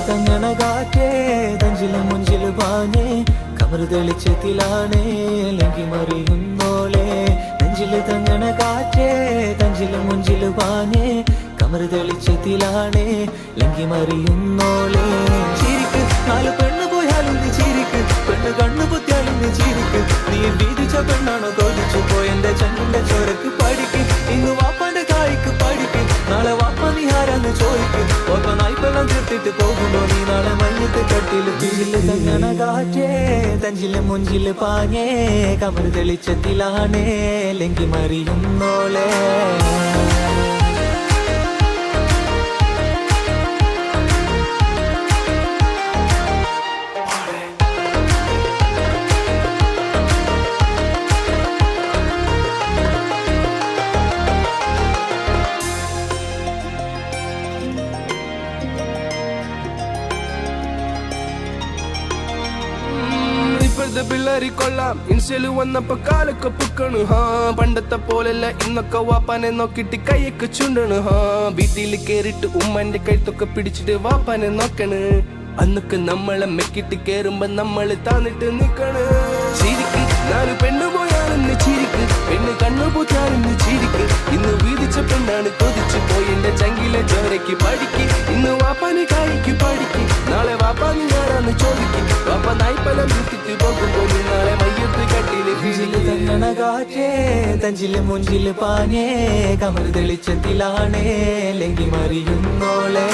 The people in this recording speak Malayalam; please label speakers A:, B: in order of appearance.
A: തങ്ങണ കാറ്റേ തഞ്ചില് മുഞ്ചില് പാഞ്ഞേ കമറ് തെളിച്ചത്തിലാണേ ലങ്കി മറിയുന്നോളെ നെഞ്ചില് തങ്ങണ കാറ്റേ തഞ്ചില് മുഞ്ചില് പാഞ്ഞേ കമറ് തെളിച്ചത്തിലാണേ ലങ്കി മറിയുന്നോളെ ചിരിക്ക് നാല് പെണ്ണ് പോയാലും നീ ചിരിക്ക് പെണ്ണ് കണ്ണു പൊത്തിയാലും നീ ചിരിക്ക് നീ വീതിച്ച പെണ്ണാണോ കൊതിച്ചു പോയെന്റെ ചങ്ങിന്റെ ചോരക്ക് പഠിക്ക് ഇന്ന് വാപ്പാന്റെ കായ്ക്ക് പഠിക്ക് നാളെ വാപ്പ നീ ആരാന്ന് ചോദിക്ക് ഓപ്പ നായ്പെണ്ണം തീർത്തിട്ട് പോകുമ്പോ നീ നാളെ മഞ്ഞത്ത് കട്ടില് പിന്നില് തങ്ങണ കാറ്റേ തഞ്ചില് മുഞ്ചില് പാഞ്ഞേ കമറ് തെളിച്ചത്തിലാണേ ലങ്കി മറിയുന്നോളെ
B: പിള്ളേരി കൊള്ളാം ഇൻസ്റ്റയില് വന്നപ്പോ കാലൊക്കെ പൊക്കണ് പണ്ടത്തെ പോലല്ല ഇന്നൊക്കെ വാപ്പാനെ നോക്കിട്ട് കൈയൊക്കെ ചുണ്ടണ് വീട്ടിൽ കേറിട്ട് ഉമ്മന്റെ കഴുത്തൊക്കെ പിടിച്ചിട്ട് വാപ്പാനെ നോക്കണ് അന്നൊക്കെ നമ്മളെ മെക്കിട്ട് കേറുമ്പോ നമ്മള് താന്നിട്ട് നിക്കണ് ചിരിക്ക് നാല് പെണ്ണു പോയാണെന്ന് ചിരിക്ക് പെണ്ണ് കണ്ണു പൂച്ചാണെന്ന് ചിരിക്ക് ഇന്ന് വീതിച്ച പെണ്ണാണ് കൊതിച്ചു പോയി എന്റെ ചങ്കിലെ ചോരയ്ക്ക് പഠിക്ക് ഇന്ന് വാപ്പാനെ കായ്ക്ക് പഠിക്ക് നാളെ വാപ്പാനി ഞാനാന്ന് ചോദിക്കും വാപ്പ നായ്പലം വിട്ടിട്ട് പോകുമ്പോ നാളെ മയ്യത്ത് കട്ടില്
A: തങ്ങണ കാറ്റേ തഞ്ചില് മുഞ്ചില് പാഞ്ഞേ കമറ് തെളിച്ചത്തിലാണേ ലങ്കി മറിയുന്നോളെ